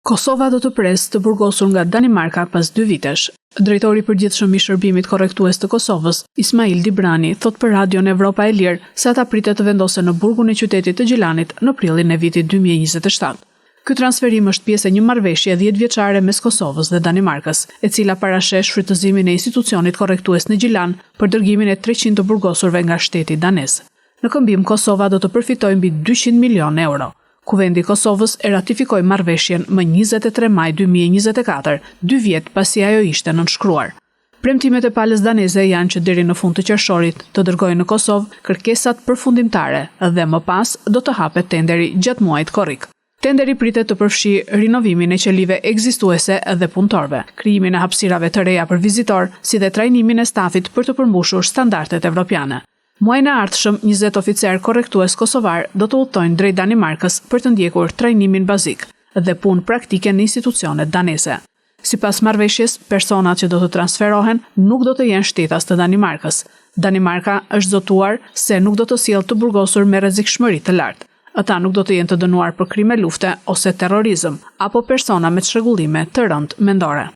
Kosova do të presë të burgosur nga Danimarka pas 2 vitesh. Drejtori i përgjithshëm i Shërbimit Korrektues të Kosovës, Ismail Dibrani, thot për Radion Evropa e Lirë se ata pritet të vendosen në burgun e qytetit të Gjilanit në prillin e vitit 2027. Ky transferim është pjesë e një marrëveshje 10 vjeçare mes Kosovës dhe Danimarkës, e cila parashesh shfrytëzimin e institucionit korrektues në Gjilan për dërgimin e 300 të burgosurve nga shteti danez. Në këmbim, Kosova do të përfitojë mbi 200 milion euro. Kuvendi i Kosovës e ratifikoi marrëveshjen më 23 maj 2024, 2 vjet pasi ajo ishte nënshkruar. Premtimet e palës daneze janë që deri në fund të qershorit të dërgojnë në Kosovë kërkesat përfundimtare dhe më pas do të hapet tenderi gjatë muajit korrik. Tenderi pritet të përfshijë rinovimin e qelive ekzistuese dhe punëtorëve, krijimin e hapësirave të reja për vizitor, si dhe trajnimin e stafit për të përmbushur standardet evropiane. Muajin e ardhshëm, 20 oficer korrektues kosovar do të udhtojnë drejt Danimarkës për të ndjekur trajnimin bazik dhe punë praktike në institucionet daneze. Sipas marrëveshjes, personat që do të transferohen nuk do të jenë shtetas të Danimarkës. Danimarka është zotuar se nuk do të sjellë të burgosur me rrezikshmëri të lartë. Ata nuk do të jenë të dënuar për krime lufte ose terrorizëm apo persona me çrregullime të rëndë mendore.